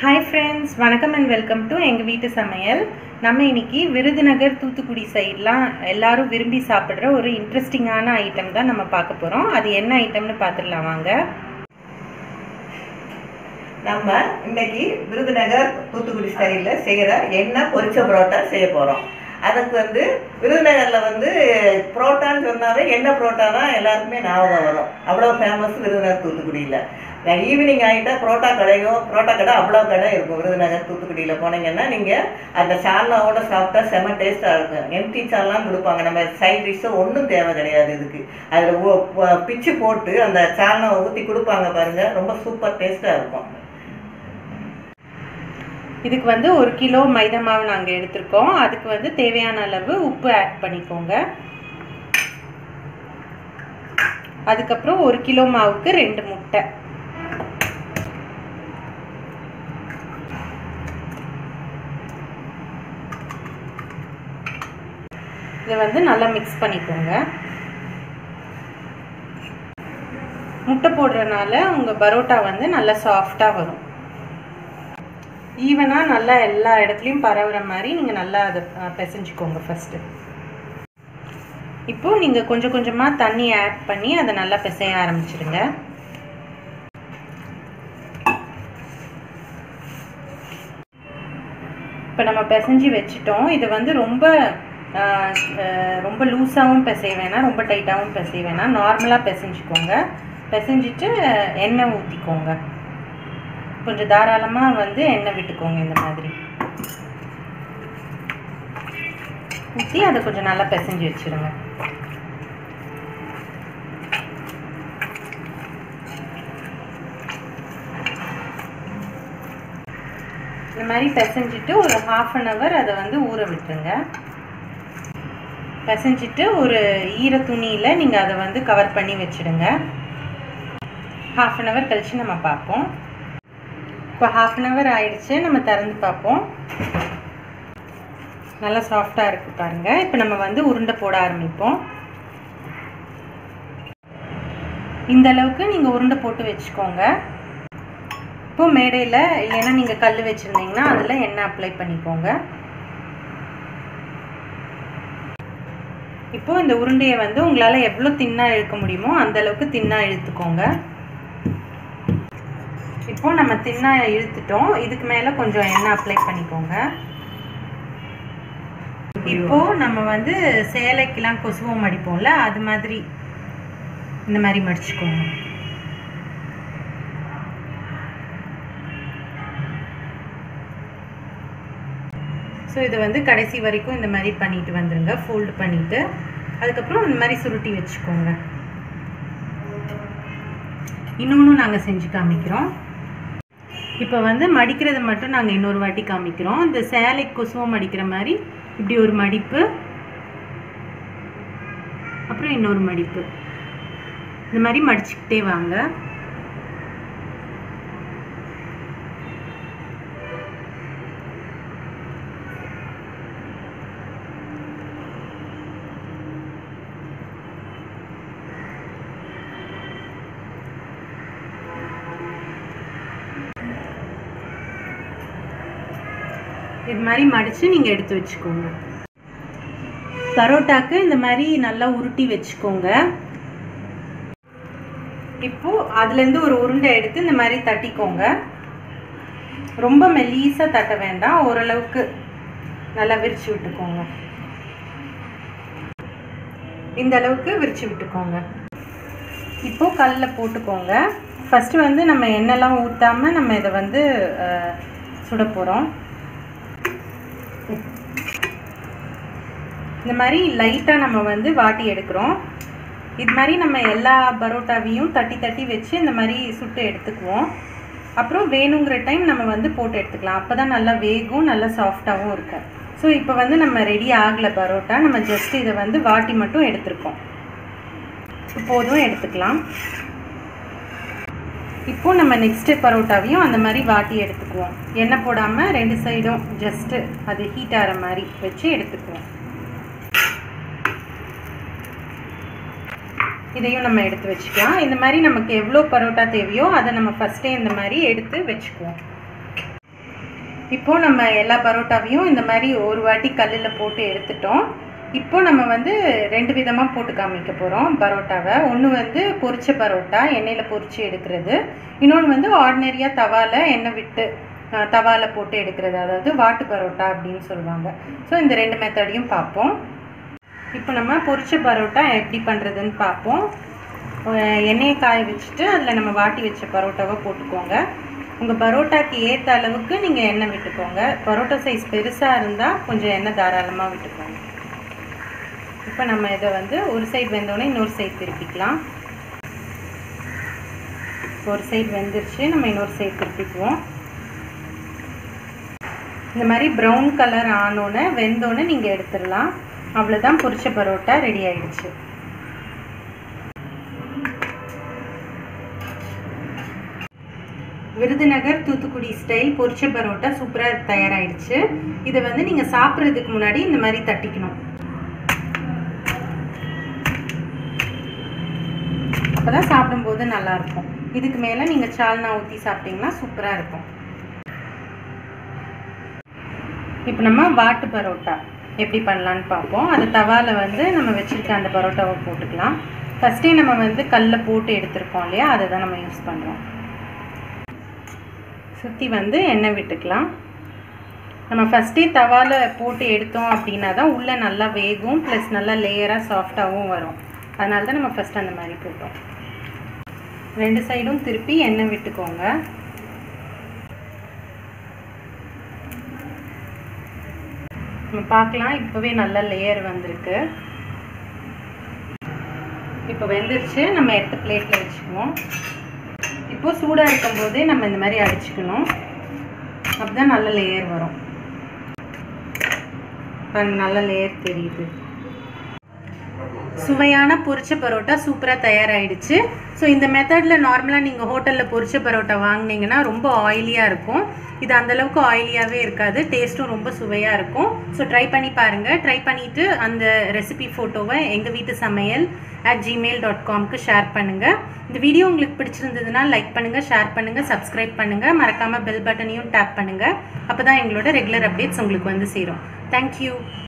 Hi friends, வணக்கம் and welcome to எங்க வீட்டு சமையல். நம்ம இன்னைக்கு விருதுநகர் தூத்துக்குடி சைடுலாம் எல்லாரும் விரும்பி சாப்பிடுற ஒரு இன்ட்ரெஸ்டிங்கான ஐட்டம் தான் நம்ம பார்க்க போறோம். அது என்ன ஐட்டம்னு பார்த்துடலாம் வாங்க. நம்ம இன்னைக்கு விருதுநகர் தூத்துக்குடி ஸ்டைல்ல செய்யற எண்ணெய் பொரிச்ச புரோட்டா செய்ய போறோம். அதுக்கு விருதுநகர்ல புரோட்டான்னு சொன்னாவே எண்ணெய் புரோட்டா தான் எல்லாருக்குமே ஞாபகம் வரும். அவ்வளோ ஃபேமஸ் விருதுநகர் தூத்துக்குடியில். ஈவினிங் ஆகிட்டா புரோட்டா கடை அவ்வளோ கடை இருக்கும். விருதுநகர் தூத்துக்குடியில் போனீங்கன்னா நீங்கள் அந்த சால்னாவோட சாப்பிட்டா செம டேஸ்ட்டாக இருக்கும். எம்டி சால்லாம் கொடுப்பாங்க. நம்ம சைட் டிஷ்ஷோ ஒன்றும் தேவை கிடையாது. இதுக்கு அதில் பிச்சு போட்டு அந்த சால்னாவை ஊற்றி கொடுப்பாங்க பாருங்கள், ரொம்ப சூப்பர் டேஸ்ட்டாக இருக்கும். இதுக்கு 1 கிலோ மைதா மாவு நாங்கள் எடுத்திருக்கோம். அதுக்கு தேவையான அளவு உப்பு ஆட் பண்ணிக்கோங்க. அதுக்கப்புறம் 1 கிலோ மாவுக்கு 2 முட்டை. இதை நல்லா மிக்ஸ் பண்ணிக்கோங்க. முட்டை போடுறதுனால உங்கள் பரோட்டா நல்லா சாஃப்டாக வரும். ஈவனாக நல்லா எல்லா இடத்துலையும் பரவுற மாதிரி நீங்கள் நல்லா அதை பிசைஞ்சுக்கோங்க ஃபஸ்ட்டு. இப்போது நீங்கள் கொஞ்சம் கொஞ்சமாக தண்ணி ஆட் பண்ணி அதை நல்லா பிசைய ஆரம்பிச்சிடுங்க. இப்போ நம்ம பிசைஞ்சு வச்சுட்டோம். இது ரொம்ப லூஸாகவும் பிசைய வேணாம், ரொம்ப டைட்டாகவும் பிசைய வேணாம். நார்மலாக பிசைஞ்சுக்கோங்க. பிசைஞ்சிட்டு எண்ணெய் ஊற்றிக்கோங்க. கொஞ்சம் தாராளமாக எண்ணெய் விட்டுக்கோங்க. இந்த மாதிரி ஊற்றி அதை கொஞ்சம் நல்லா பிசைஞ்சு வச்சுருங்க. இந்த மாதிரி பிசைஞ்சிட்டு ஒரு 1/2 அன் ஹவர் அதை ஊற விட்டுருங்க. பிசைஞ்சிட்டு ஒரு ஈர துணியில் நீங்கள் அதை கவர் பண்ணி வச்சுடுங்க. 1/2 அன் ஹவர் கழித்து நம்ம பார்ப்போம். இப்போ 1/2 அன் ஹவர் ஆயிடுச்சு. நம்ம திறந்து பார்ப்போம். நல்லா சாஃப்டாக இருக்குது பாருங்கள். இப்போ நம்ம உருண்டை போட ஆரம்பிப்போம். இந்த அளவுக்கு நீங்கள் உருண்டை போட்டு வச்சுக்கோங்க. இப்போ மேடையில் இல்லைன்னா நீங்கள் கல் வச்சுருந்தீங்கன்னா அதில் எண்ணெய் அப்ளை பண்ணிக்கோங்க. இப்போ இந்த உருண்டையை உங்களால் எவ்வளோ தின்னாக இழுக்க முடியுமோ அந்த அளவுக்கு தின்னாக இழுத்துக்கோங்க. இப்போ நம்ம தின்னாக இழுத்துட்டோம். இதுக்கு மேலே கொஞ்சம் எண்ணெய் அப்ளை பண்ணிக்கோங்க. இப்போ நம்ம சேலைக்கெல்லாம் கொசுவம் மடிப்போம்ல, அது மாதிரி இந்த மாதிரி மடிச்சுக்கோங்க. ஸோ இதை கடைசி வரைக்கும் இந்த மாதிரி பண்ணிட்டு வந்துடுங்க. ஃபோல்டு பண்ணிவிட்டு அதுக்கப்புறம் இந்த மாதிரி சுருட்டி வச்சுக்கோங்க. இன்னொன்று நாங்கள் செஞ்சு காமிக்கிறோம். இப்போ மடிக்கிறது மட்டும் நாங்கள் இன்னொரு வாட்டி காமிக்கிறோம். இந்த சேலை கொசுவம் மடிக்கிற மாதிரி இப்படி ஒரு மடிப்பு, அப்புறம் இன்னொரு மடிப்பு, இந்த மாதிரி மடிச்சுக்கிட்டே வாங்க. இது மாதிரி மடித்து நீங்கள் எடுத்து வச்சுக்கோங்க. பரோட்டாக்கு இந்த மாதிரி நல்லா உருட்டி வச்சுக்கோங்க. இப்போது அதுலேருந்து ஒரு உருண்டை எடுத்து இந்த மாதிரி தட்டிக்கோங்க. ரொம்ப மெல்லீஸாக தட்ட வேண்டாம், ஓரளவுக்கு நல்லா விரித்து விட்டுக்கோங்க. இந்த அளவுக்கு விரித்து விட்டுக்கோங்க. இப்போது கல்லில் போட்டுக்கோங்க. ஃபஸ்ட்டு நம்ம எண்ணெய்லாம் ஊற்றாமல் நம்ம இதை சுட போகிறோம். இந்த மாதிரி லைட்டாக நம்ம வாட்டி எடுக்கிறோம். இது மாதிரி நம்ம எல்லா பரோட்டாவையும் தட்டி தட்டி வச்சு இந்த மாதிரி சுட்டு எடுத்துக்குவோம். அப்புறம் வேணுங்கிற டைம் நம்ம போட்டு எடுத்துக்கலாம். அப்போ தான் நல்லா வேகும், நல்லா சாஃப்டாகவும் இருக்கும். ஸோ இப்போ நம்ம ரெடி ஆகலை பரோட்டா. நம்ம ஜஸ்ட் இதை வாட்டி மட்டும் எடுத்துருக்கோம். போதும், எடுத்துக்கலாம். இப்போது நம்ம நெக்ஸ்ட்டு பரோட்டாவையும் அந்த மாதிரி வாட்டி எடுத்துக்குவோம். எண்ணெய் போடாமல் 2 சைடும் ஜஸ்ட்டு அது ஹீட் ஆகிற மாதிரி வச்சு எடுத்துக்குவோம். இதையும் நம்ம எடுத்து வச்சுக்கலாம். இந்த மாதிரி நமக்கு எவ்வளோ பரோட்டா தேவையோ அதை நம்ம ஃபஸ்ட்டே இந்த மாதிரி எடுத்து வச்சுக்குவோம். இப்போ நம்ம எல்லா பரோட்டாவையும் இந்த மாதிரி ஒரு வாட்டி கல்லில் போட்டு எடுத்துட்டோம். இப்போ நம்ம வந்து 2 விதமாக போட்டு காமிக்க போகிறோம் பரோட்டாவை. ஒன்று வந்து பொரிச்ச பரோட்டா, எண்ணெயில் பொரிச்சு எடுக்கிறது. இன்னொன்று வந்து ஆர்டினரியாக தவாவில் எண்ணெய் விட்டு தவாவில் போட்டு எடுக்கிறது, அதாவது வாட்டு பரோட்டா அப்படின்னு சொல்லுவாங்க. ஸோ இந்த 2 மெத்தடையும் பார்ப்போம். இப்போ நம்ம பொரிச்ச பரோட்டா எப்படி பண்ணுறதுன்னு பார்ப்போம். எண்ணெயை காய வச்சுட்டு அதில் நம்ம வாட்டி வச்ச பரோட்டாவை போட்டுக்கோங்க. உங்கள் பரோட்டாக்கு ஏற்ற அளவுக்கு நீங்கள் எண்ணெய் விட்டுக்கோங்க. பரோட்டா சைஸ் பெருசாக இருந்தால் கொஞ்சம் எண்ணெய் தாராளமாக விட்டுக்கோங்க. இப்போ நம்ம இதை வந்து ஒரு சைடு வெந்தோடனே இன்னொரு சைடு திருப்பிக்கலாம். ஒரு சைடு வெந்துருச்சு, நம்ம இன்னொரு சைடு திருப்பிக்குவோம். இந்த மாதிரி ப்ரௌன் கலர் ஆனோன்னு வெந்தோன்னு நீங்கள் எடுத்துடலாம். அவ்வளோதான், பொரிச்ச பரோட்டா ரெடி ஆயிடுச்சு. விருதுநகர் தூத்துக்குடி ஸ்டைல் பொரிச்ச பரோட்டா சூப்பராக தயாராகிடுச்சு. இதை வந்து நீங்கள் சாப்பிட்றதுக்கு முன்னாடி இந்த மாதிரி தட்டிக்கணும். அப்போ தான் சாப்பிடும்போது நல்லாயிருக்கும். இதுக்கு மேலே நீங்கள் சால்னா ஊற்றி சாப்பிட்டீங்கன்னா சூப்பராக இருக்கும். இப்போ நம்ம வாட்டு பரோட்டா எப்படி பண்ணலான்னு பார்ப்போம். அது தவாவில் வந்து நம்ம வச்சுருக்க அந்த பரோட்டாவை போட்டுக்கலாம். ஃபஸ்ட்டே நம்ம வந்து கல்லில் போட்டு எடுத்துருக்கோம் இல்லையா, அதை தான் நம்ம யூஸ் பண்ணுறோம். சுற்றி வந்து எண்ணெய் விட்டுக்கலாம். நம்ம ஃபஸ்ட்டே தவாவில் போட்டு எடுத்தோம் அப்படின்னா தான் உள்ளே நல்லா வேகும், ப்ளஸ் நல்லா லேயராக சாஃப்டாகவும் வரும். அதனால தான் நம்ம ஃபஸ்ட் அந்த மாதிரி போட்டோம். 2 சைடும் திருப்பி எண்ணெய் விட்டுக்கோங்க. நம்ம பார்க்கலாம், இப்போவே நல்லா லேயர் வந்திருக்கு. இப்போ வெந்துருச்சு, நம்ம எடுத்து பிளேட்டில் வச்சுக்குவோம். இப்போது சூடாக இருக்கும்போதே நம்ம இந்த மாதிரி அடிச்சுக்கணும். அப்போ தான் நல்ல லேயர் வரும். நல்ல லேயர் தெரியுது. சுவையான பொரிச்ச பரோட்டா சூப்பராக தயாராகிடுச்சு. ஸோ இந்த மெத்தடில் நார்மலாக நீங்கள் ஹோட்டலில் பொரிச்ச பரோட்டா வாங்கினீங்கன்னா ரொம்ப ஆயிலியாக இருக்கும். இது அந்தளவுக்கு ஆயிலியாகவே இருக்காது, டேஸ்ட்டும் ரொம்ப சுவையாக இருக்கும். ஸோ ட்ரை பண்ணி பாருங்கள். ட்ரை பண்ணிவிட்டு அந்த ரெசிபி ஃபோட்டோவை எங்கள் வீட்டு சமையல் @gmail.comக்கு ஷேர் பண்ணுங்கள். இந்த வீடியோ உங்களுக்கு பிடிச்சிருந்ததுன்னா லைக் பண்ணுங்கள், ஷேர் பண்ணுங்கள், சப்ஸ்கிரைப் பண்ணுங்கள். மறக்காமல் பெல் பட்டனையும் டேப் பண்ணுங்கள். அப்போ தான் எங்களோட ரெகுலர் அப்டேட்ஸ் உங்களுக்கு வந்து சேரும். தேங்க்யூ.